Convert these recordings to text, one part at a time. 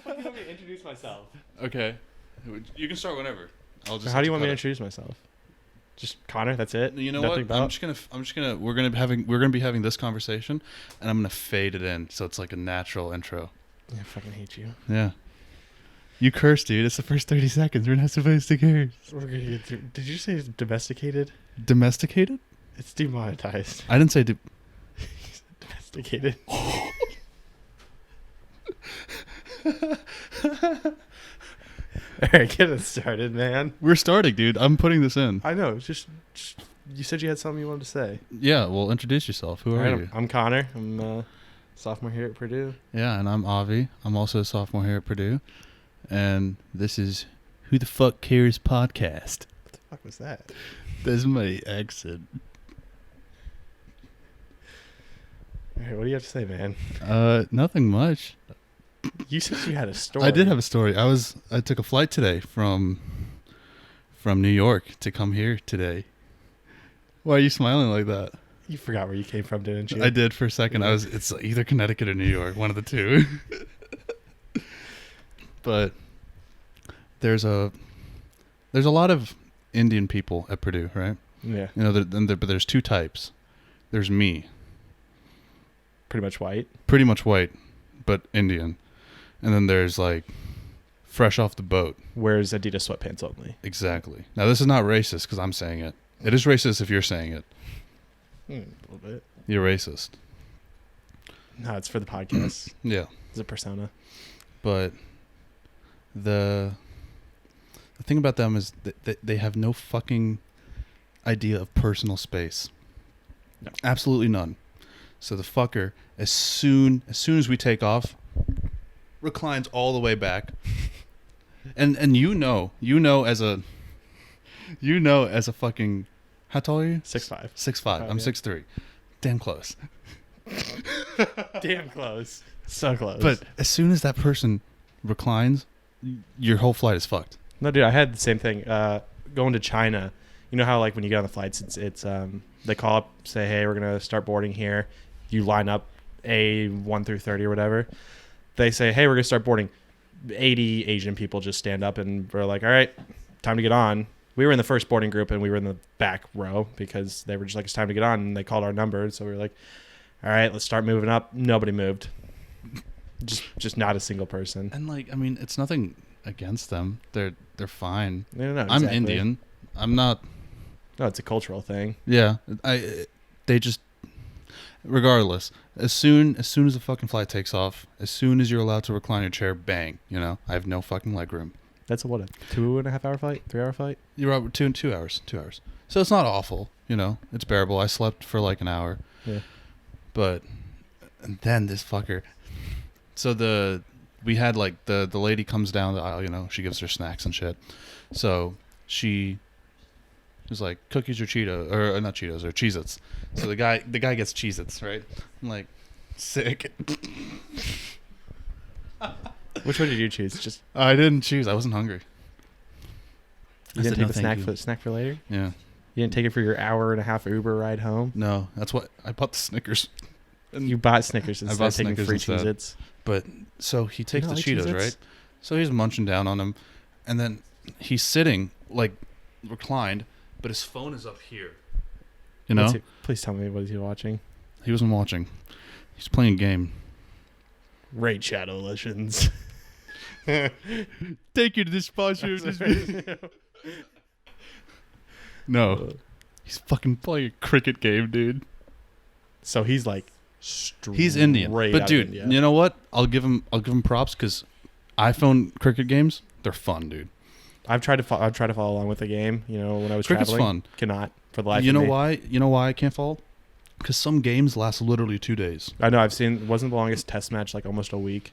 Let me introduce myself. Okay. You can start whenever. I'll just. How do you want me to introduce myself? Just Connor. That's it. You know Nothing what? about? I'm just gonna. We're gonna be having this conversation, and I'm gonna fade it in so it's like a natural intro. I fucking hate you. Yeah. You curse, dude. It's the first 30 seconds. We're not supposed to curse. We're gonna get through. Did you say it's domesticated? Domesticated? It's demonetized. I didn't say. Domesticated. All right, get it started, man. We're starting, dude. I'm putting this in. I know. Just you said you had something you wanted to say. Yeah. Well, introduce yourself. Who All are right, you? I'm Connor. I'm a sophomore here at Purdue. Yeah, and I'm Avi. I'm also a sophomore here at Purdue, and this is Who the Fuck Cares podcast. What the fuck was that? That's my accent. All right, what do you have to say, man? Nothing much. You said you had a story. I did have a story. I took a flight today from New York to come here today. Why are you smiling like that? You forgot where you came from, didn't you? I did for a second. It's either Connecticut or New York, one of the two. But there's a lot of Indian people at Purdue, right? Yeah. You know, but there's two types. There's me, Pretty much white. pretty much white, but Indian. And then there's like fresh off the boat. Wears Adidas sweatpants only. Exactly. Now, this is not racist because I'm saying it. It is racist if you're saying it. A little bit. You're racist. No, it's for the podcast. Yeah. It's a persona. But the thing about them is that they have no fucking idea of personal space. No. Absolutely Absolutely none. So the fucker, as soon as we take off, reclines all the way back. And you know as a fucking, how tall are you? 6'5". 6'5". I'm yeah. 6'3". Damn close. Damn close. So close. But as soon as that person reclines, your whole flight is fucked. No, dude, I had the same thing. Going to China, you know how like when you get on the flights, it's they call up, say, hey, we're gonna start boarding here. You line up A1 through 30 or whatever. They say, hey, we're gonna start boarding. 80 Asian people just stand up and we're like, all right, time to get on. We were in the first boarding group and we were in the back row because they were just like, it's time to get on, and they called our number. So we were like, all right, let's start moving up. Nobody moved. Just not a single person. And like, I mean, it's nothing against them. They're fine. No, I'm Indian. I'm not. No, it's a cultural thing. Yeah. They just. Regardless, as soon as the fucking flight takes off, as soon as you're allowed to recline your chair, bang. You know, I have no fucking leg room. That's a 2.5 hour flight, 3 hour flight. You're out 2 hours. 2 hours. So it's not awful. You know, it's bearable. I slept for like an hour. Yeah. But and then this fucker. So we had like the lady comes down the aisle. You know, she gives her snacks and shit. So she was like, cookies or Cheetos, or not Cheetos, or Cheez-Its. So the guy gets Cheez-Its, right? I'm like, sick. Which one did you choose? Just I didn't choose. I wasn't hungry. you I didn't said, take "No, the thank snack for later. Yeah. You didn't take it for your hour and a half Uber ride home. No, that's what I bought the Snickers. You bought Snickers I instead bought of taking Snickers free instead. Cheez-Its. But so he takes You the like Cheetos, Cheez-Its? right? So he's munching down on them, and then he's sitting like reclined, but his phone is up here. You know, Please tell me what is he watching? he wasn't watching. He's playing a game. Raid Shadow Legends. Thank you to the sponsor of this video. No, he's fucking playing a cricket game, dude. So he's like, He's Indian, but dude, you know what? I'll give him props because iPhone cricket games, they're fun, dude. I've tried to follow along with the game. You know, when I was Cricket's traveling, fun. cannot for the life. You of know me. why? You know why I can't follow? Because some games last literally 2 days. I know. I've seen. Wasn't the longest test match like almost a week?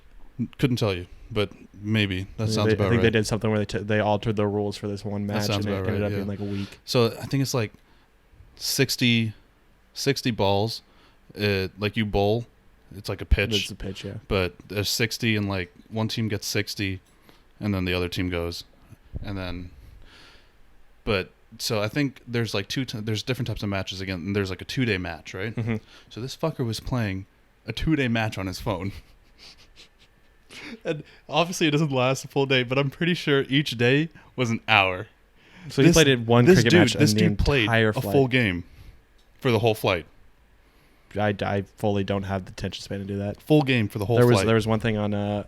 Couldn't tell you, but maybe that sounds I about think right. they did something where they altered the rules for this one match, sounds and it about ended right, up yeah. being like a week. So I think it's like 60 balls. Like you bowl, it's like a pitch. It's a pitch, yeah. But there's 60, and like one team gets 60, and then the other team goes, and then. But So I think there's like there's different types of matches again, and there's like a 2-day match, right? Mm-hmm. So this fucker was playing a 2-day match on his phone. And obviously it doesn't last a full day, but I'm pretty sure each day was an hour. So he played in one cricket match This in the dude played entire a flight. full game for the whole flight. I fully don't have the attention span to do that. Full game for the whole There flight. was one thing on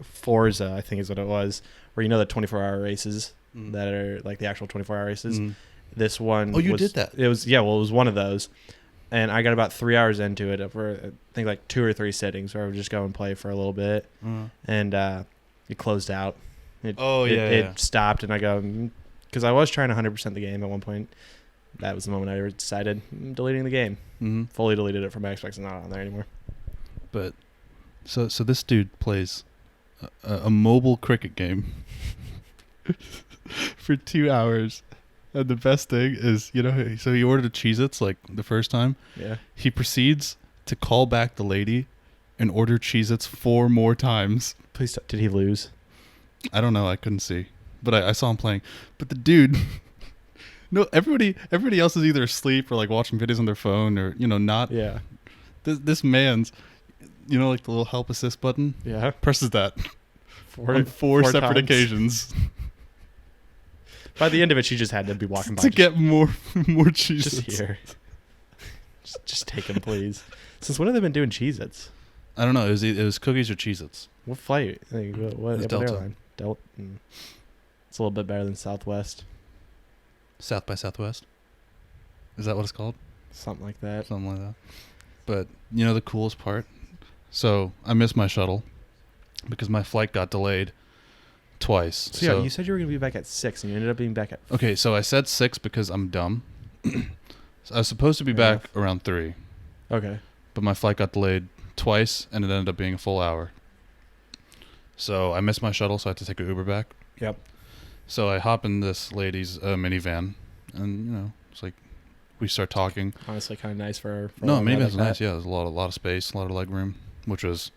Forza, I think is what it was, where the 24-hour races that are like the actual 24-hour races. Mm. This one. Oh, you did that? It was, yeah. Well, it was one of those, and I got about 3 hours into it over I think like 2 or 3 sittings where I would just go and play for a little bit, and it closed out. It stopped, and I go because I was trying to 100% the game at one point. That was the moment I decided I'm deleting the game. Mm-hmm. Fully deleted it from my Xbox. It's not on there anymore. But so this dude plays a mobile cricket game for 2 hours, and the best thing is, so he ordered a Cheez-Its like the first time. Yeah. He proceeds to call back the lady and order Cheez-Its 4 more times. Please, did he lose? I don't know. I couldn't see, but I saw him playing. But the dude, no, everybody else is either asleep or like watching videos on their phone or not. Yeah. This man's, like the little help assist button. Yeah. Presses that on four separate times. occasions. By the end of it, she just had to be walking by to get more Cheez-Its. just here. just take them, please. Since when have they been doing Cheez-Its? I don't know. It was cookies or Cheez-Its. What flight? Like, what It was Delta. airline? Delta. It's a little bit better than Southwest. South by Southwest. Is that what it's called? Something like that. Something like that. But the coolest part? So I missed my shuttle because my flight got delayed twice. So yeah, you said you were going to be back at 6, and you ended up being back at... Okay, so I said 6 because I'm dumb. So I was supposed to be Fair back around 3. Okay. But my flight got delayed twice, and it ended up being a full hour. So I missed my shuttle, so I had to take an Uber back. Yep. So I hop in this lady's minivan, and it's like we start talking. Honestly, kind of nice for No, a ride minivan's like nice. that. Yeah, there's a lot of space, a lot of leg room, which was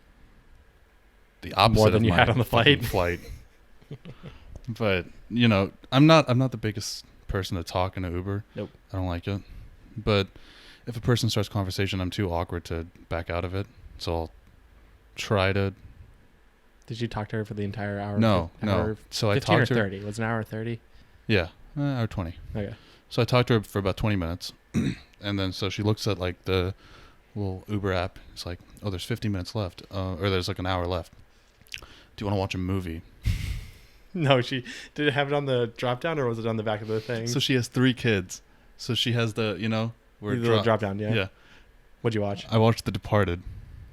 the opposite More than of you my had on the fucking flight. But I'm not the biggest person to talk in an Uber. Nope. I don't like it. But if a person starts conversation, I'm too awkward to back out of it. So I'll try to. Did you talk to her for the entire hour? No. So I 15 or talked to her. 30? Was it an hour 30? Yeah, hour 20. Okay. So I talked to her for about 20 minutes, and then so she looks at like the little Uber app. It's like, oh, there's 50 minutes left, or there's like an hour left. Do you want to watch a movie? No, did it have it on the drop down or was it on the back of the thing? So she has 3 kids. So she has the where the little drop down, yeah. Yeah. What'd you watch? I watched The Departed.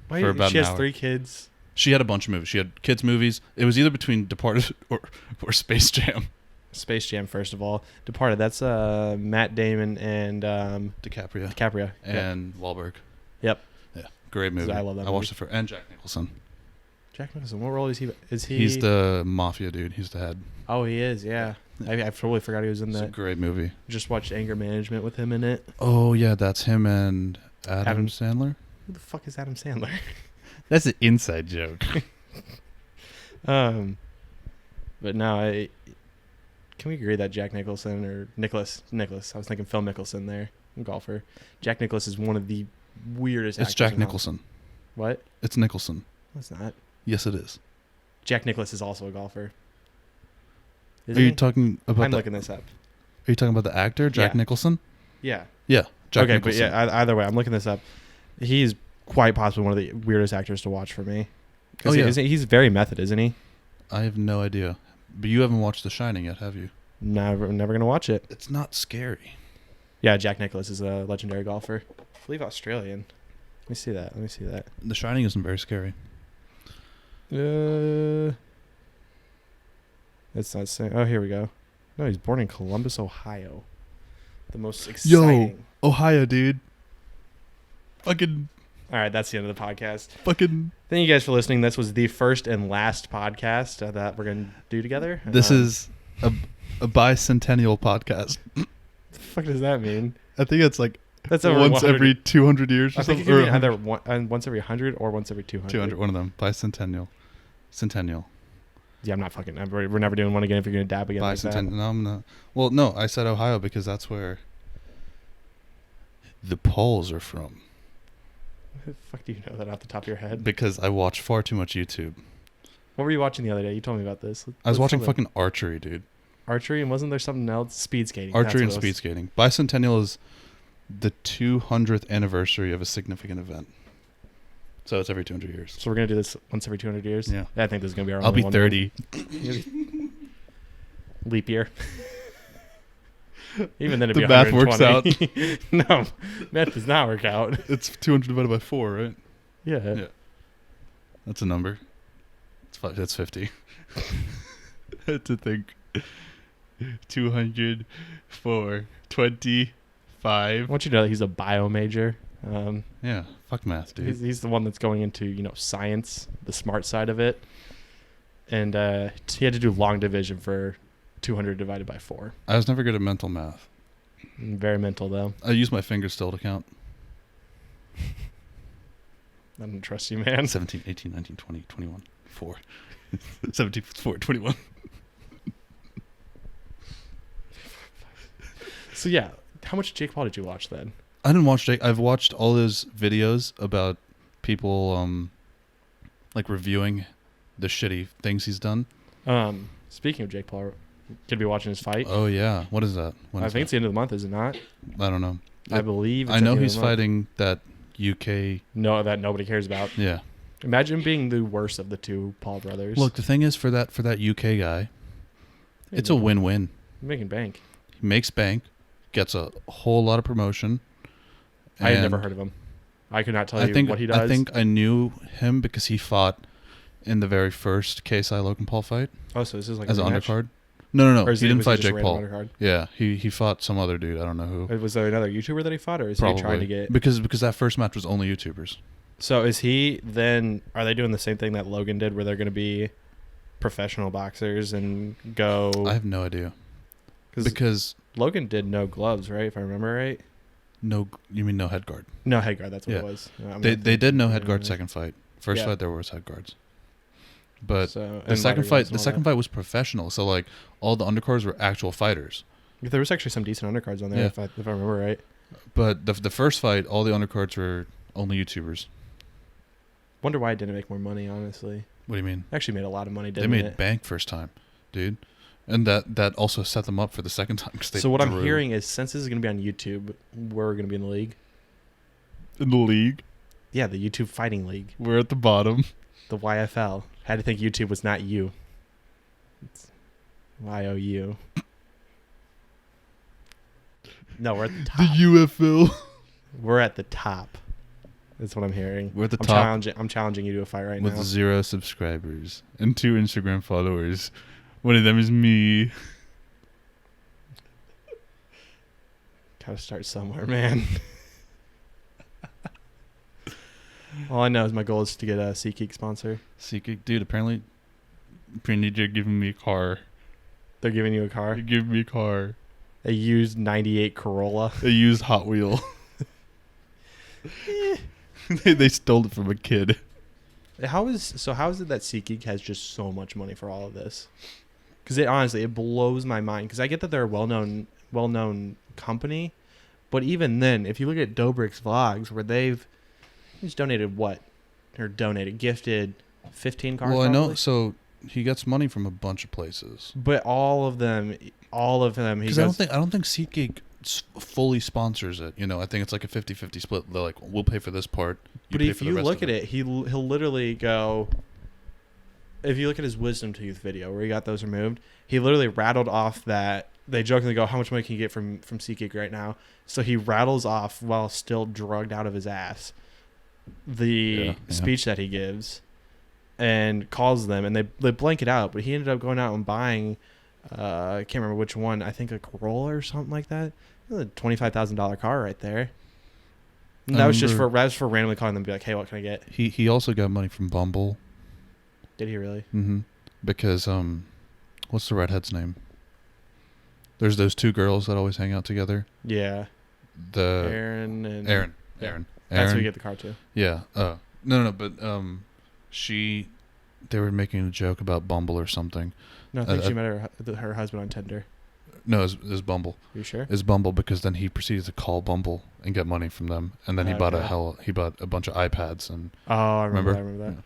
For about she an has hour. 3 kids. She had a bunch of movies. She had kids movies. It was either between Departed or Space Jam. Space Jam, first of all. Departed, that's Matt Damon and DiCaprio. And Wahlberg. Yep. Yeah, great movie. I love that I watched movie. it and Jack Nicholson. Jack Nicholson, what role is he? He's the mafia dude. He's the head. Oh, he is, yeah. I totally forgot he was in It's a that. great movie. Just watched Anger Management with him in it. Oh, yeah, that's him and Adam Sandler. Who the fuck is Adam Sandler? That's an inside joke. But no, can we agree that Jack Nicholson or Nicholas, I was thinking Phil Mickelson there, golfer. Jack Nicklaus is one of the weirdest actors. It's Jack in all- Nicholson. What? It's Nicholson. No, it's not. Yes, it is. Jack Nicklaus is also a golfer. Are you talking about I'm looking this up. Are you talking about the actor, Jack Yeah. Nicholson? Yeah. Yeah, Jack okay, Nicholson. but yeah, either way, I'm looking this up. He's quite possibly one of the weirdest actors to watch for me. Oh, yeah. He's very method, isn't he? I have no idea. But you haven't watched The Shining yet, have you? Never gonna watch it. It's not scary. Yeah, Jack Nicklaus is a legendary golfer. I believe Australian. Let me see that. The Shining isn't very scary. It's not saying. Oh, here we go. No, he's born in Columbus, Ohio. The most exciting. Ohio, dude. Fucking. All right, that's the end of the podcast. Fucking. Thank you guys for listening. This was the first and last podcast that we're going to do together. This is a bicentennial podcast. The fuck does that mean? I think it's like That's over once 100. every 200 years or I think it something. could be either once every 100 or once every 200. 200, one of them. Bicentennial. Centennial. Yeah, I'm not fucking. We're never doing one again if you're gonna dab again like that. Bicentennial. No, I'm not. Well, no, I said Ohio because that's where the Pauls are from. The fuck do you know that off the top of your head? Because I watch far too much YouTube. What were you watching the other day? You told me about this. I was watching something. fucking archery, dude. Archery, and wasn't there something else? Speed skating. Archery and That's what speed skating. Bicentennial is the 200th anniversary of a significant event. So it's every 200 years. So we're gonna do this once every 200 years. Yeah. I think this is gonna be our. I'll only be one 30. Leap year. Even then, it'd The be math works 120. No, math does not work out. It's 200 divided by 4, right? Yeah. Yeah. That's a number. That's 50. To think 200 for 25. I want you to know that he's a bio major. Yeah, fuck math, dude. He's the one that's going into science, the smart side of it, and he had to do long division for 200 divided by 4. I was never good at mental math. Very mental though. I use my fingers still to count. I don't trust you, man. 17, 18, 19, 20, 21, 4. 17, 4, 21. So yeah, how much Jake Paul did you watch then? I didn't watch Jake. I've watched all his videos about people like reviewing the shitty things he's done. Speaking of Jake Paul, could be watching his fight. Oh yeah, what is that? When I is think it's the end of the month, is it not? that? I don't know. I believe. It's I at know the end he's of the month. fighting that UK. No, that nobody cares about. Yeah. Imagine being the worst of the two Paul brothers. Look, the thing is for that UK guy, it's a win-win. You're making bank. He makes bank, gets a whole lot of promotion. I had never and heard of him. I could not tell you what he does. I think I knew him because he fought in the very first KSI Logan Paul fight Oh, so this is like as a an rematch? undercard. No. Or is He it- didn't was it fight just a Jake random Paul. undercard? Yeah, he fought some other dude. I don't know who. Was there another YouTuber that he fought, or is Probably he trying to get? because that first match was only YouTubers. So is he then? Are they doing the same thing that Logan did, where they're going to be professional boxers and go? I have no idea Cause because Logan did no gloves, right? If I remember right. you mean no head guard? No head guard. That's what Yeah. it was. They did no head guard second fight. First Yeah. fight there was head guards. But So, the and second lighter fight gloves and all that. was professional. So like all the undercards were actual fighters. There was actually some decent undercards on there, Yeah. if I remember right. But the first fight, all the undercards were only YouTubers. Wonder why it didn't make more money. Honestly, What do you mean? actually made a lot of money. They Didn't made it? bank first time, dude. And that also set them up for the second time. 'Cause they So what I'm drew. hearing is, since this is going to be on YouTube, we're going to be in the league. In the league, Yeah, the YouTube Fighting League, we're at the bottom. the YFL. Had to think YouTube was not you. It's YOU. No, we're at the top. The UFL. We're at the top. That's what I'm hearing. We're at the I'm top I'm challenging you to a fight right with now. 0 subscribers and 2 Instagram followers. One of them is me. Gotta start somewhere, man. All I know is my goal is to get a SeatGeek sponsor. SeatGeek, dude. Apparently, they're giving me a car. They're giving you a car. They're giving me a car. A used 98 Corolla. A used Hot Wheel. They stole it from a kid. How is it that SeatGeek has just so much money for all of this? Because it blows my mind. Because I get that they're a well-known company, but even then, if you look at Dobrik's vlogs, where he's gifted 15 cars. Well, I know. probably. So he gets money from a bunch of places. But all of them, he Because goes. I don't think SeatGeek fully sponsors it. I think it's like a 50-50 split. They're like, we'll pay for this part. But if you look at it, he'll literally go. If you look at his wisdom tooth video where he got those removed, he literally rattled off that. They jokingly go, "How much money can you get from SeatGeek right now?" So he rattles off while still drugged out of his ass the speech that he gives, and calls them, and they blank it out. But he ended up going out and buying. I can't remember which one. I think a Corolla or something like that. A $25,000 car right there. And that was just for randomly calling them and be like, "Hey, what can I get?" He also got money from Bumble. Did he really? Mm-hmm. Because what's the redhead's name? There's those 2 girls that always hang out together. Yeah. The Aaron and Aaron. That's who you get the car to. Yeah. No. But she they were making a joke about Bumble or something. No, I think she met her husband on Tinder. No, it's Bumble. Are you sure? It's Bumble because then he proceeded to call Bumble and get money from them, and then he bought a bunch of iPads and. Oh, I remember that. Yeah.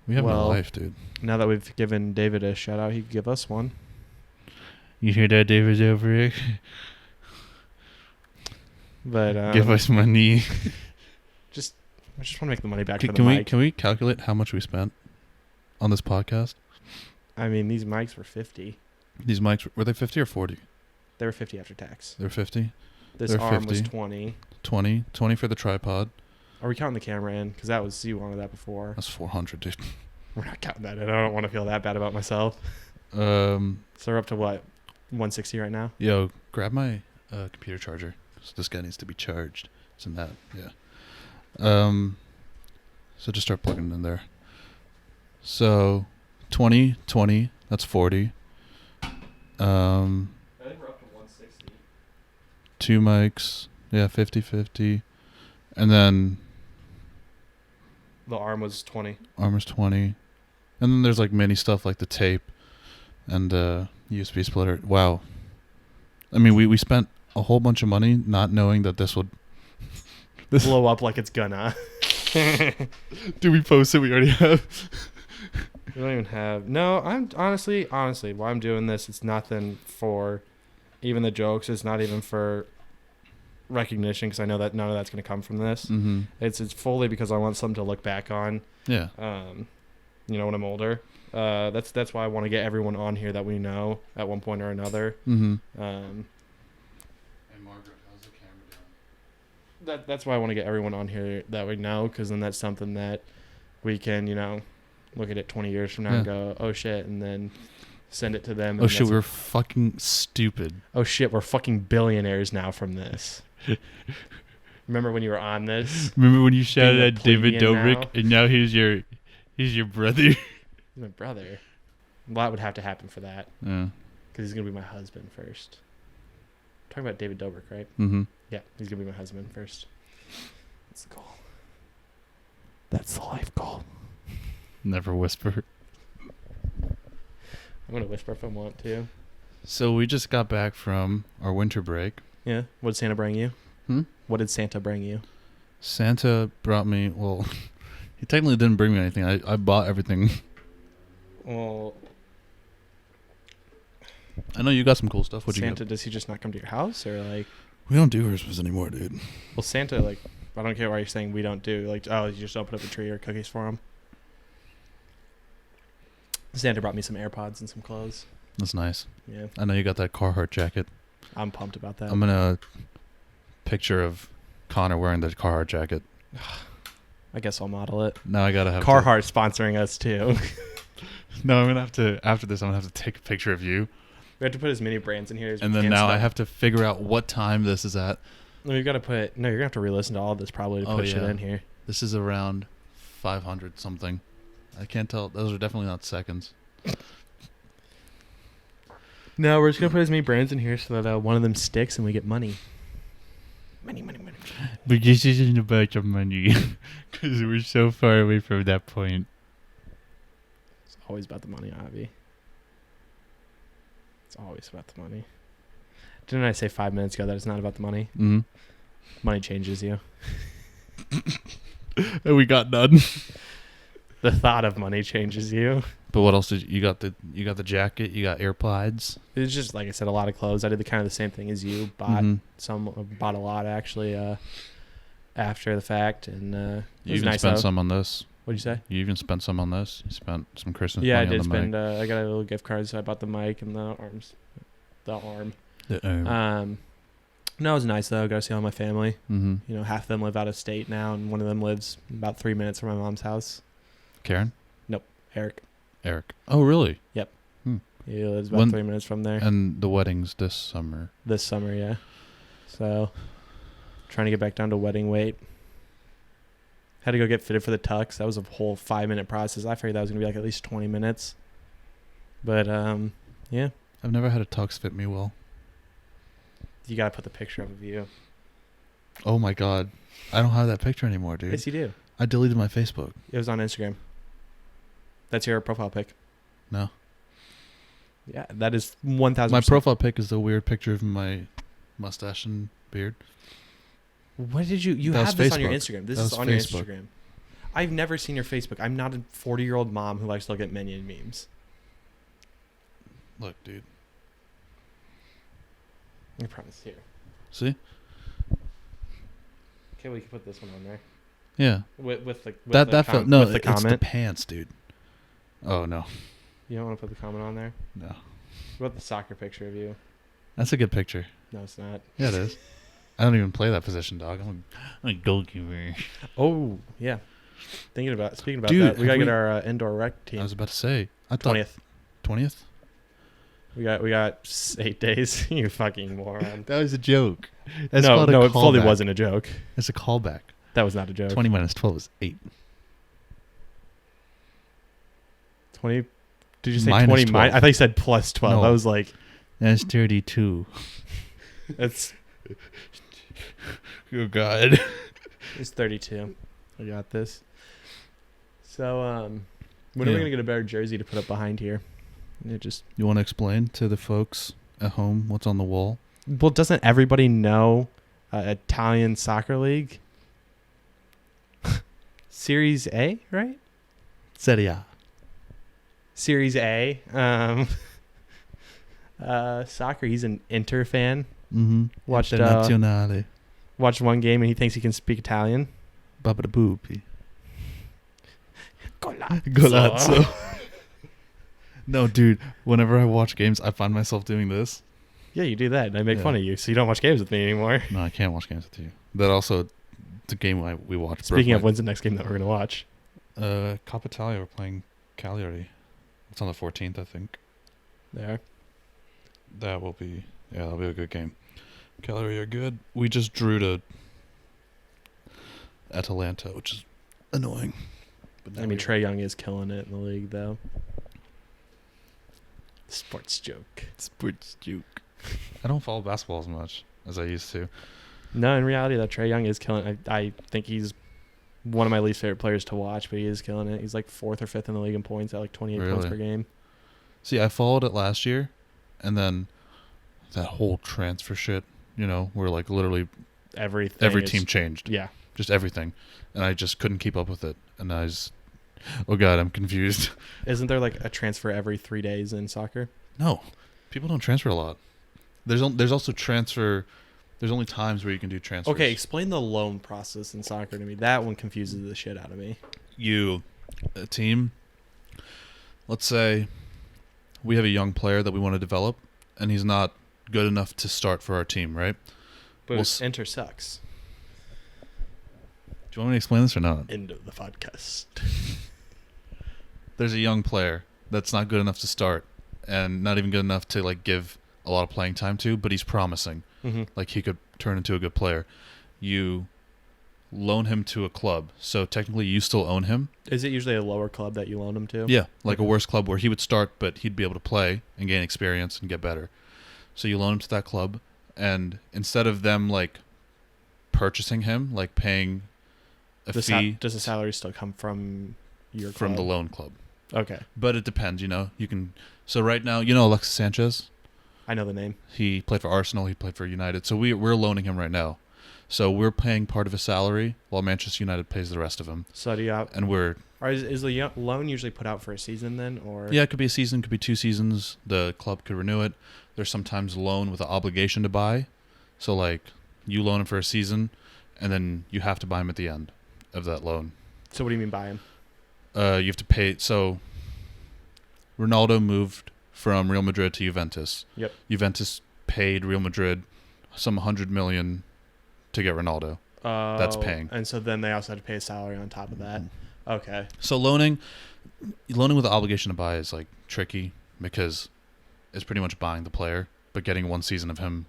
We have no Well, life, dude. Now that we've given David a shout out, he could give us one. You hear that, David Dobrik? But give us money. I just want to make the money back for the Can mic. we calculate how much we spent on this podcast? I mean, these mics were 50. These mics, were they 50 or 40? They were 50 after tax. They were 50? This They're arm 50. was 20. 20 for the tripod. Are we counting the camera in? Because that was, you wanted that before. That's 400, dude. We're not counting that in. I don't want to feel that bad about myself. So we're up to what? 160 right now? Yo, grab my computer charger. So this guy needs to be charged. It's in that, yeah. So just start plugging it in there. So 20, that's 40. I think we're up to 160. 2 mics, yeah, 50-50. And then The arm was 20. armor's 20. And then there's like mini stuff like the tape and USB splitter. Wow. I mean, we spent a whole bunch of money not knowing that this would Blow up like it's gonna. Do we post it? We already have. We don't even have. No, I'm honestly, while I'm doing this, it's nothing for even the jokes. It's not even for recognition because I know that none of that's going to come from this. Mm-hmm. It's fully because I want something to look back on. Yeah. You know, when I'm older. That's why I want to get everyone on here that we know at one point or another. Mm-hmm. Hey Margaret, how's the camera doing? That's why I want to get everyone on here that we know, because then that's something that we can, you know, look at it 20 years from now and go, oh shit, and then send it to them. Oh shit, we're fucking stupid. Oh shit, we're fucking billionaires now from this. Remember when you were on this? Remember when you shouted at David Dobrik, now? and now he's your brother. He's my brother. A lot would have to happen for that. Yeah. Because he's gonna be my husband first. I'm talking about David Dobrik, right? Mm-hmm. Yeah, he's gonna be my husband first. That's the goal. That's the life goal. Never whisper. I'm gonna whisper if I want to. So we just got back from our winter break. Yeah. What did Santa bring you? Hmm? What did Santa bring you? Santa brought me, well, he technically didn't bring me anything. I bought everything. Well, I know you got some cool stuff. What'd you Santa, get? does he just not come to your house, or like? We don't do Christmas anymore, dude. Well, Santa, like, I don't care why you're saying we don't do. Like, oh, you just don't put up a tree or cookies for him. Santa brought me some AirPods and some clothes. That's nice. Yeah. I know you got that Carhartt jacket. I'm pumped about that. I'm gonna picture of Connor wearing the Carhartt jacket. I guess I'll model it. Now I gotta have Carhartt sponsoring us too. No, I'm gonna have to. After this, I'm gonna have to take a picture of you. We have to put as many brands in here as And we then can. now so I have to figure out what time this is at. No, you've got to put. No, you're gonna have to re-listen to all of this probably to put shit in here. This is around 500 something. I can't tell. Those are definitely not seconds. No, we're just gonna put as many brands in here so that one of them sticks and we get money. Money. But this isn't about your money. Because we're so far away from that point. It's always about the money, Avi. It's always about the money. Didn't I say 5 minutes ago that it's not about the money? Mm-hmm. Money changes you. And we got none. The thought of money changes you. But what else did you got? You got the jacket. You got AirPods. It's just, like I said, a lot of clothes. I did the kind of the same thing as you. Bought bought a lot actually after the fact, and it You was even nice. spent some on this. What'd you say? You even spent some on this. You spent some Christmas Yeah, I money did on the spend. mic. I got a little gift card, so I bought the mic and the arms. The arm. Mm-hmm. No, it was nice though. Got to see all my family. You know, half of them live out of state now, and one of them lives about 3 minutes from my mom's house. Karen? Eric. Oh, really? He lives about 3 minutes from there. And the wedding's this summer. This summer, yeah. So, trying to get back down to wedding weight. Had to go get fitted for the tux. That was a whole 5-minute process. I figured that was gonna be like at least 20 minutes. But yeah. I've never had a tux fit me well. You gotta put the picture up of you. Oh my god, I don't have that picture anymore, dude. Yes, you do. I deleted my Facebook. It was on Instagram. That's your profile pic. No. Yeah, that is 1,000%. My profile pic is the weird picture of my mustache and beard. What did you That was have this on your Facebook. Instagram? This That is was on Facebook. your Instagram. I've never seen your Facebook. I'm not a 40-year-old mom who likes to look at Minion memes. Look, dude. I promise. Here. See? Okay, we can put this one on there. Yeah. With the Felt no. with the It's the comment. pants, dude. Oh no. You don't want to put the comment on there? No. What about the soccer picture of you? That's a good picture. No, it's not. Yeah, it is. I don't even play that position, dog. I'm a goalkeeper. Oh, yeah. Speaking about Dude, that, we have gotta get we- our indoor rec I team. was about to say. I thought 20th. 20th. We got 8 days. You fucking moron. That was a joke. That's No, called a it fully callback. wasn't a joke. It's a callback. That was not a joke. 20 minus 12 is 8. 20. Did you say Minus 20? 12. I thought you said plus 12. No. I was like, That's 32. it's Oh God. it's 32. I got this. So, when are we Yeah. gonna get a better jersey to put up behind here? It just You want to explain to the folks at home what's on the wall? well, doesn't everybody know Italian soccer league? Series A, right? Serie A. Series A. Soccer. He's an Inter fan. Mm-hmm. Watched Internazionale. watched one game and he thinks he can speak Italian. Babadaboopy. Golazzo. Golazzo. No, dude. Whenever I watch games, I find myself doing this. Yeah, you do that, and I make Yeah. fun of you, so you don't watch games with me anymore. No, I can't watch games with you. That also, the game we watched. Speaking of, when's the next game that we're gonna watch? Coppa Italia, we're playing Cagliari. It's on the 14th, I think. There. That'll be a good game. Cagliari are good. We just drew to Atalanta, which is annoying. But I mean, Trae Young is killing it in the league, though. Sports joke. sports joke. I don't follow basketball as much as I used to. No, in reality, though, Trae Young is killing it. I think he's one of my least favorite players to watch, but he is killing it. He's like 4th or 5th in the league in points at like 28 points Really? per game. See, I followed it last year, and then that whole transfer shit, where like literally every team changed. Yeah. Just everything. And I just couldn't keep up with it. And I was, oh God, I'm confused. Isn't there like a transfer every 3 days in soccer? No, people don't transfer a lot. There's also transfer. There's only times where you can do transfers. Okay, explain the loan process in soccer to me. That one confuses the shit out of me. A team, let's say we have a young player that we want to develop, and he's not good enough to start for our team, right? But Inter sucks. Do you want me to explain this or not? End of the podcast. There's a young player that's not good enough to start, and not even good enough to like give a lot of playing time to, but he's promising. Mm-hmm. Like he could turn into a good player. You loan him to a club, so technically you still own him. Is it usually a lower club that you loan him to? Yeah, like a worse club where he would start, but he'd be able to play and gain experience and get better. So you loan him to that club, and instead of them like purchasing him, like paying a fee Does the salary still come from your from the club? loan club. Okay, But it depends, you can. So right now, Alexis Sanchez. I know the name. He played for Arsenal. He played for United. So we're loaning him right now. So we're paying part of his salary while Manchester United pays the rest of him. So do you have, And is the loan usually put out for a season then, or yeah, it could be a season, could be 2 seasons. The club could renew it. There's sometimes loan with an obligation to buy. So like you loan him for a season, and then you have to buy him at the end of that loan. So what do you mean buy him? You have to pay. So Ronaldo moved from Real Madrid to Juventus. Yep. Juventus paid Real Madrid some 100 million to get Ronaldo. That's paying. And so then they also had to pay a salary on top of that. Okay. So loaning with the obligation to buy is like tricky because it's pretty much buying the player, but getting 1 season of him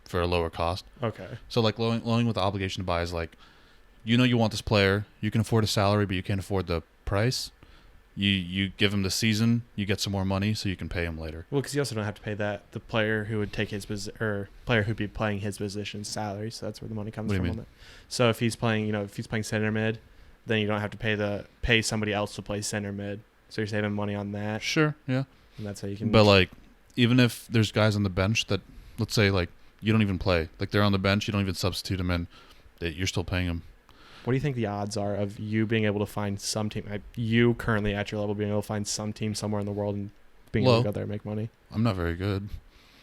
for a lower cost. Okay. So like loaning with the obligation to buy is like, you want this player, you can afford a salary, but you can't afford the price. You give him the season, you get some more money, so you can pay him later. Well, because you also don't have to pay the player who would take his player who'd be playing his position's salary. So that's where the money comes What do from. you On mean? that. So if he's playing, if he's playing center mid, then you don't have to pay somebody else to play center mid. So you're saving money on that, Sure, yeah. and that's how you can. But like, even if there's guys on the bench that, let's say, like you don't even play, like they're on the bench, you don't even substitute them in, you're still paying them. What do you think the odds are of you being able to find some team, like you currently at your level, being able to find some team somewhere in the world and being able Low. to go there and make money? I'm not very good.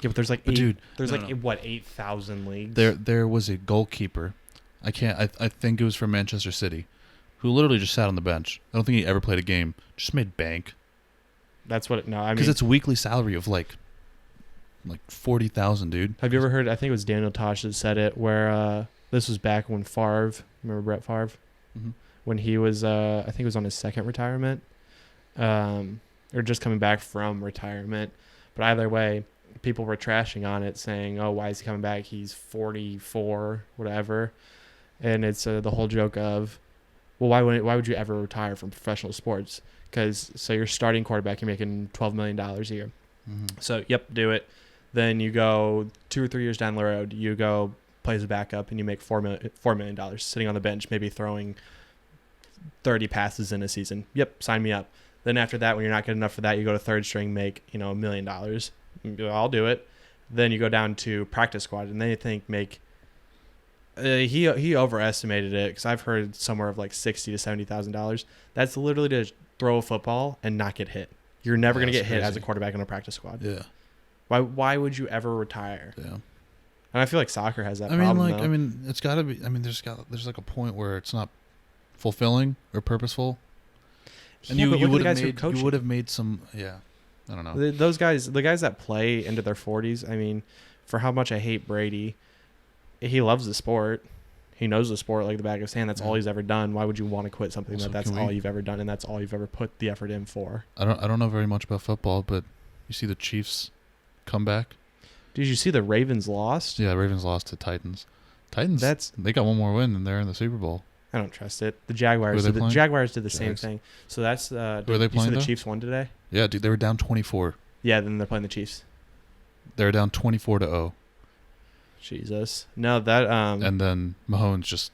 Yeah, but there's like But dude, there's no, like no. what 8,000 leagues. There was a goalkeeper. I think it was from Manchester City, who literally just sat on the bench. I don't think he ever played a game. Just made bank. That's what. No, I Because mean, it's weekly salary of like 40,000, dude. have you ever heard? I think it was Daniel Tosh that said it. Where this was back when Favre. Remember Brett Favre? Mm-hmm. When he was, I think it was on his second retirement, or just coming back from retirement. But either way, people were trashing on it, saying, "Oh, why is he coming back? He's 44, whatever." And it's the whole joke of, well, why would you ever retire from professional sports? Because so you're starting quarterback, you're making $12 million a year. Mm-hmm. So yep, do it. Then you go 2 or 3 years down the road, you go play as a backup, and you make $4 million sitting on the bench, maybe throwing 30 passes in a season. Yep, sign me up. Then after that, when you're not good enough for that, you go to third string, make $1 million. I'll do it. Then you go down to practice squad, and they think make. He overestimated it because I've heard somewhere of like $60,000 to $70,000. That's literally to throw a football and not get hit. You're never gonna get hit as a quarterback in a practice squad. Yeah. Why would you ever retire? Yeah. And I feel like soccer has that I mean, problem. like, though. I mean, it's got to be. I mean, there's like a point where it's not fulfilling or purposeful. And Yeah, but you look at would the have guys who are made coaching. you would have made some. Yeah. I don't know. Those guys, the guys that play into their 40s. I mean, for how much I hate Brady, he loves the sport. He knows the sport like the back of his hand. That's all he's ever done. Why would you want to quit something Also, that's can all we- you've ever done and that's all you've ever put the effort in for? I don't know very much about football, but you see the Chiefs come back. Did you see the Ravens lost? Yeah, Ravens lost to Titans. Titans. They got one more win and they're in the Super Bowl. I don't trust it. The Who Jaguars. are they The playing? Jaguars did the same Jags. thing. So that's. Who are they You see playing, the though? Chiefs won today? Yeah, dude, they were down 24. Yeah, then they're playing the Chiefs. They were down 24-0, Jesus. No, that and then Mahomes just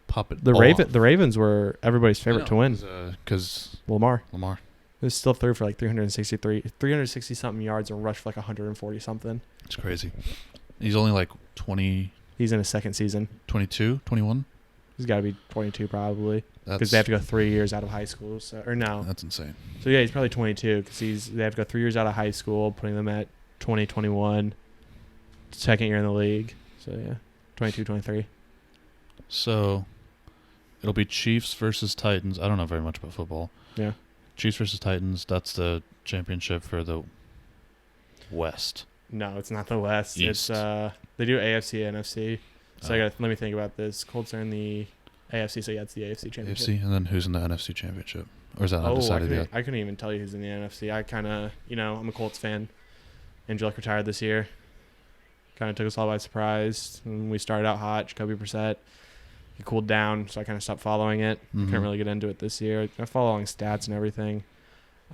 pop it. the all off. The Ravens were everybody's favorite to win. Because Lamar. Lamar. It was still threw for like 360 something yards and rushed for like 140 something. It's crazy. He's only like 20, He's in his second season. 22, 21. He's got to be 22 probably because That's they have to go 3 years out of high school. So or no, that's insane. so yeah, he's probably 22 because they have to go 3 years out of high school, putting them at 2021, second year in the league. So yeah, 22, 23. So it'll be Chiefs versus Titans. I don't know very much about football. Yeah. Chiefs versus Titans. That's the championship for the West. No, it's not the West. East. It's they do AFC and NFC. So Oh. let me think about this. Colts are in the AFC, so yeah, it's the AFC championship. AFC, and then who's in the NFC championship? Or is that Oh, undecided yet? I couldn't even tell you who's in the NFC. I kind of, I'm a Colts fan. Angelic retired this year. Kind of took us all by surprise. And we started out hot. Jacoby Brissett. He cooled down, so I kind of stopped following it. Mhm. Couldn't really get into it this year. I'm following stats and everything.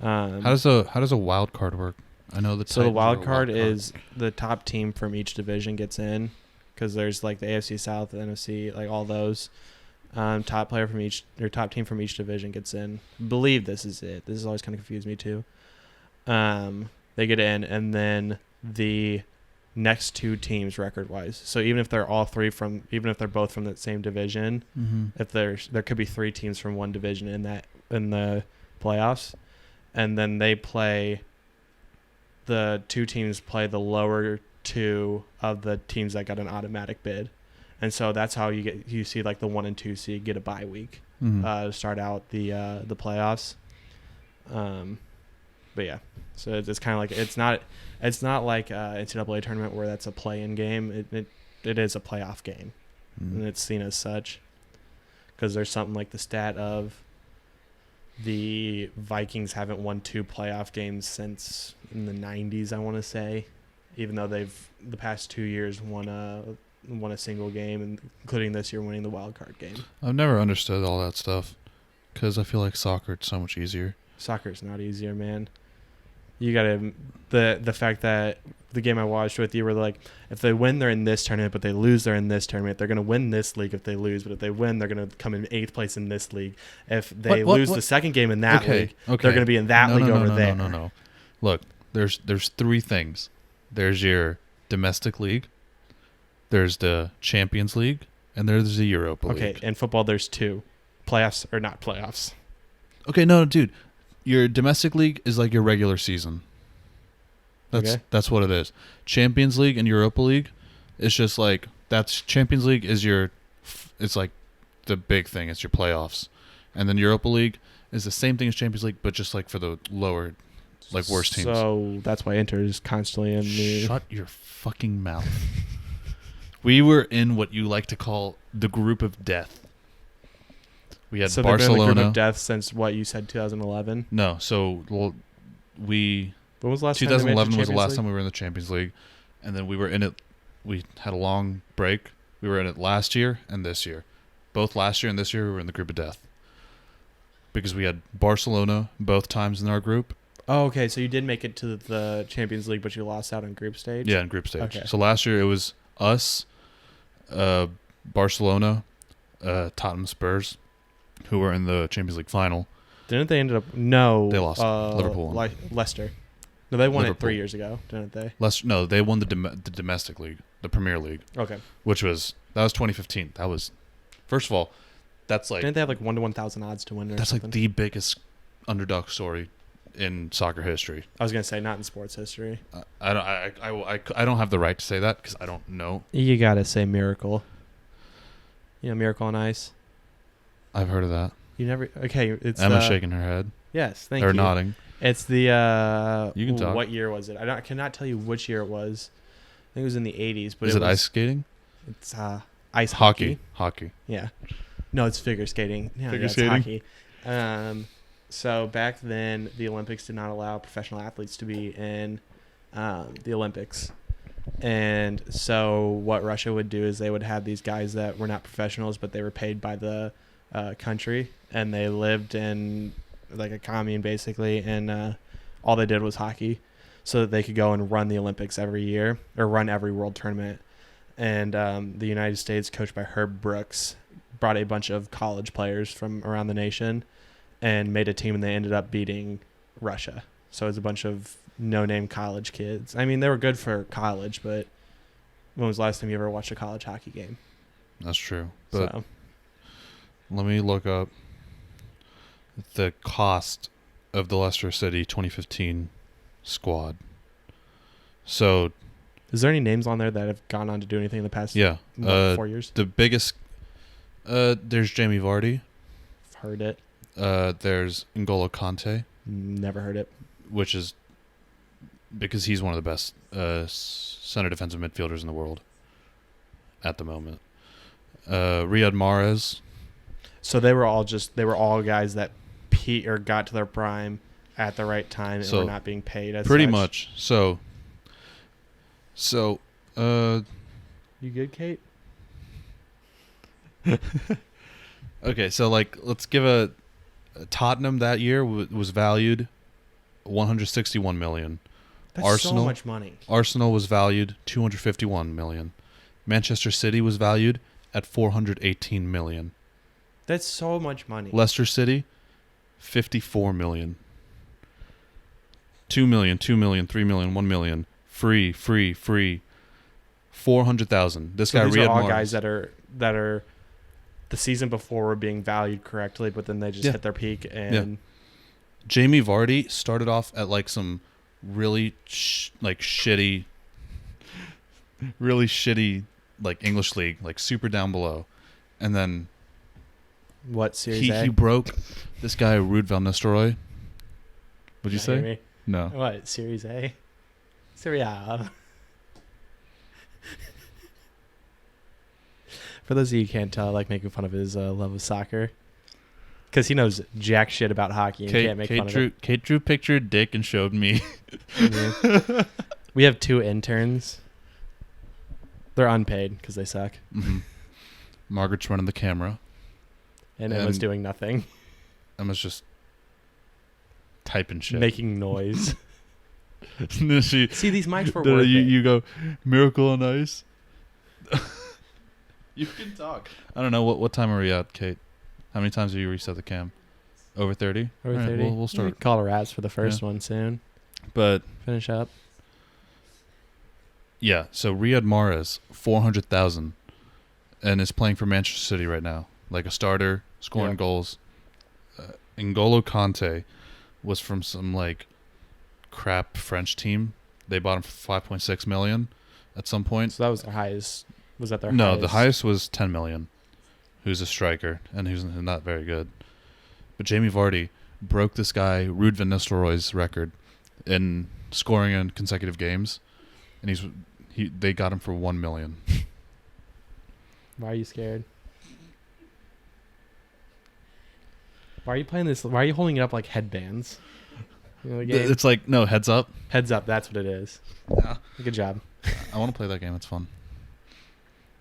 How does a wild card work? I know the So the Titans are wild a card is the top team from each division gets in, because there's like the AFC South, the NFC, like all those. Top team from each division gets in. Believe this is it. This has always kind of confused me too. They get in, and then the next two teams record wise. So even if they're both from the same division, Mm-hmm. if there could be three teams from one division in the playoffs, and then the two teams play the lower two of the teams that got an automatic bid, and so that's how you see like the 1 and 2 seed get a bye week Mm-hmm. to start out the playoffs. But yeah, so it's kind of like it's not like NCAA tournament where that's a play-in game. It is a playoff game. Mm-hmm. And it's seen as such because there's something like the stat of the Vikings haven't won 2 playoff games since in the 90s, I want to say, even though they've the past 2 years won a single game, including this year winning the wild card game. I've never understood all that stuff because I feel like soccer is so much easier. Soccer's not easier, man. You gotta the fact that the game I watched with you were like, if they win, they're in this tournament, but they lose, they're in this tournament. They're going to win this league if they lose, but if they win, they're going to come in 8th place in this league. If they lose the second game in that league, they're going to be in that league over there. No. Look, there's 3 things. There's your domestic league, there's the Champions League, and there's the Europa League. Okay, in football, there's 2. Playoffs or not playoffs. Okay, no, dude. Your domestic league is like your regular season. That's what it is. Champions League and Europa League, it's just like Champions League is it's like the big thing. It's your playoffs, and then Europa League is the same thing as Champions League, but just like for the lower, like worse teams. So that's why Inter is constantly in the. Shut your fucking mouth. We were in what you like to call the group of death. We had Barcelona. They've been in the group of death since what you said, 2011. No, so When was the last 2011 was the last time we were in the Champions League, and then we were in it. We had a long break. We were in it last year and this year. Both last year and this year we were in the group of death because we had Barcelona both times in our group. Oh, okay. So you did make it to the Champions League, but you lost out in group stage? Yeah, in group stage. Okay. So last year it was us, Barcelona, Tottenham Spurs, who were in the Champions League final. Didn't they end up? No. They lost. Liverpool won. Leicester. No, they won Liverpool. it 3 years ago, didn't they? No, they won the domestic league, the Premier League. Okay. That was 2015. That was, first of all, that's like. Didn't they have like 1 to 1,000 odds to win? Or that's something? like the biggest underdog story in soccer history. I was gonna say not in sports history. I don't have the right to say that because I don't know. You gotta say Miracle. You know Miracle on Ice. I've heard of that. You never? Okay, it's Emma's shaking her head. Yes, thank you. Or nodding. It's the You can talk. What year was it? I cannot tell you which year it was. I think it was in the 80s. But Is it ice skating? It's ice hockey. Hockey. Yeah. No, it's figure skating. Yeah, figure it's skating. hockey. So back then, the Olympics did not allow professional athletes to be in the Olympics. And so what Russia would do is they would have these guys that were not professionals, but they were paid by the country, and they lived in like a commune basically, and all they did was hockey, so that they could go and run the Olympics every year or run every world tournament. And the United States, coached by Herb Brooks, brought a bunch of college players from around the nation and made a team, and they ended up beating Russia. So it's a bunch of no-name college kids. I mean, they were good for college, but when was the last time you ever watched a college hockey game? That's true. But let me look up the cost of the Leicester City 2015 squad. So, is there any names on there that have gone on to do anything in the past 4 years? The biggest, there's Jamie Vardy. I've heard it. There's N'Golo Kante. Never heard it. Which is because he's one of the best center defensive midfielders in the world at the moment. Riyad Mahrez. So they were all guys that got to their prime at the right time and were not being paid as pretty such. much. So you good, Kate? Okay, so like let's give a Tottenham that year was valued 161 million. That's Arsenal, so much money. Arsenal was valued 251 million. Manchester City was valued at 418 million. That's so much money. Leicester City, 54 million. 2 million, 2 million, 3 million, 1 million. Free. 400,000. This guy, these Riyad are all Mahrez. guys that are the season before were being valued correctly, but then they just hit their peak. And Jamie Vardy started off at like some really shitty like English league, like super down below, and then what series he broke this guy Ruud van Nistelrooy. What'd you say? Me? No. What, Series A? Serie A. For those of you who can't tell, I like making fun of his love of soccer. Because he knows jack shit about hockey and can't make fun of it. Kate drew pictured Dick and showed me. We have 2 interns. They're unpaid because they suck. Mm-hmm. Margaret's running the camera. And Emma's doing nothing. Emma's just typing shit. Making noise. And then she, See, these mics were then worth it. you go, Miracle on Ice. You can talk. I don't know. What time are we at, Kate? How many times have you reset the cam? Over 30? Over All right, 30. We'll We start. can call it wraps for the first one soon. But, Finish up. yeah. So, Riyad Mahrez, 400,000. And is playing for Manchester City right now. Like a starter, scoring Yeah. goals. N'Golo Kante was from some, like, crap French team. They bought him for 5.6 million at some point. So that was their highest. Was that their No, highest? the highest was 10 million. Who's a striker and who's not very good. But Jamie Vardy broke this guy Ruud van Nistelrooy's record in scoring in consecutive games, and they got him for 1 million. Why are you scared? Why are you playing this? Why are you holding it up like headbands? You know the game? It's like no heads up. Heads up. That's what it is. Yeah. Good job. I want to play that game. It's fun.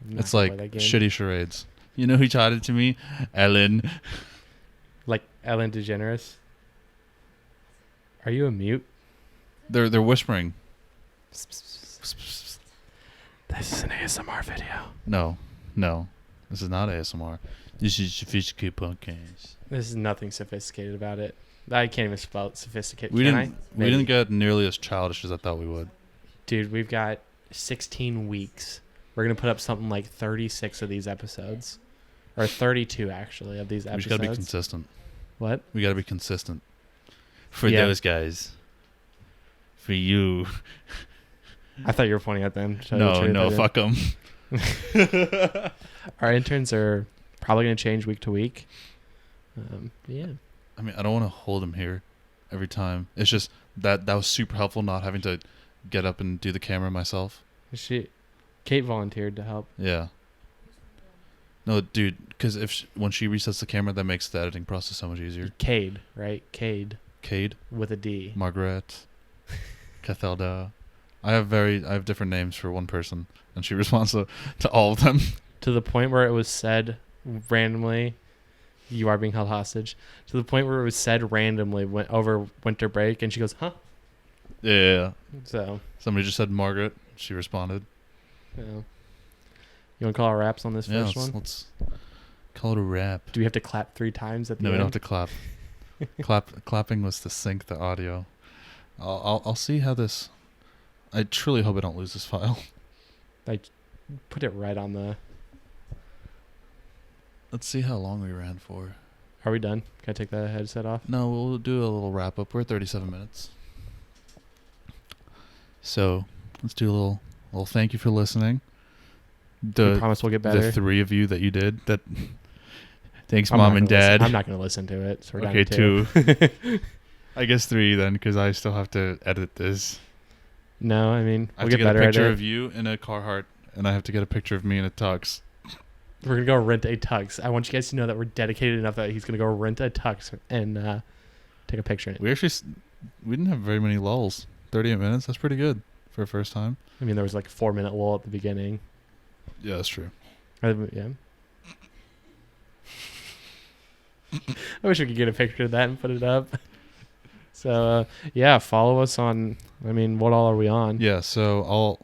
I'm not It's gonna like play that game. shitty charades. You know who taught it to me? Ellen. Like Ellen DeGeneres. Are you a mute? They're whispering. This is an ASMR video. No. This is not ASMR. This is sophisticated podcast. There's nothing sophisticated about it. I can't even spell it sophisticated. We Can didn't. I? We Maybe. didn't get nearly as childish as I thought we would. Dude, we've got 16 weeks. We're going to put up something like 36 of these episodes. Or 32, actually, of these We episodes. just gotta be consistent. What? We gotta be consistent. For Yeah. those guys. For you. I thought you were pointing at them. to tell you the truth. I No, didn't. fuck them. Our interns are probably going to change week to week. Yeah. I mean, I don't want to hold them here every time. It's just that was super helpful not having to get up and do the camera myself. Kate volunteered to help. Yeah. No, dude, because when she resets the camera, that makes the editing process so much easier. Cade, right? Cade Cade, with a D. Margaret, Cathelda. I have different names for one person, and she responds to all of them. To the point where it was said randomly, you are being held hostage. To the point where it was said randomly over winter break, and she goes, huh? Yeah. So, Somebody just said Margaret. She responded. you know. You want to call our wraps on this Yeah, first one? let's call it a wrap. Do we have to clap 3 times at the No, we end? don't have to clap. Clapping was to sync the audio. I'll see how this. I truly hope I don't lose this file. Put it right on the... Let's see how long we ran for. Are we done? Can I take that headset off? No, we'll do a little wrap up. We're at 37 minutes. So let's do a little thank you for listening. I promise we'll get better. The 3 of you that you did that. Thanks, I'm Mom not and gonna listen- Dad. I'm not going to listen to it. So we're Okay, down to 2. I guess 3 then, because I still have to edit this. No, I mean, I we'll have to get get a better at picture it. of you in a Carhartt, and I have to get a picture of me in a tux. We're going to go rent a tux. I want you guys to know that we're dedicated enough that he's going to go rent a tux and take a picture in it. We didn't have very many lulls. 38 minutes. That's pretty good for a first time. I mean, there was like a 4-minute lull at the beginning. Yeah, that's true. Yeah. I wish we could get a picture of that and put it up. So, yeah, follow us on, I mean, what all are we on? Yeah, so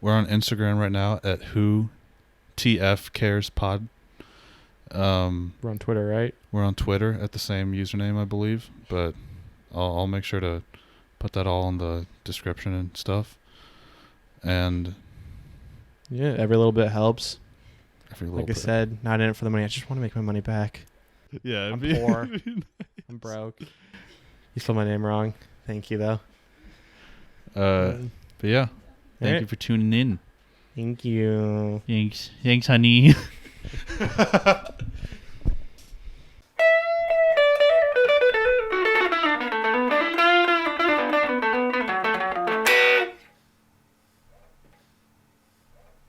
we're on Instagram right now at Who TF Cares Pod. We're on Twitter, right? We're on Twitter at the same username, I believe, but I'll make sure to put that all in the description and stuff. And Yeah, every little bit helps. every Like little I bit. said, not in it for the money. I just want to make my money back. Yeah, I'm poor. I'm broke. You spelled my name wrong. Thank you, though. But yeah, thank Alright. you for tuning in. Thank you. Thanks, honey.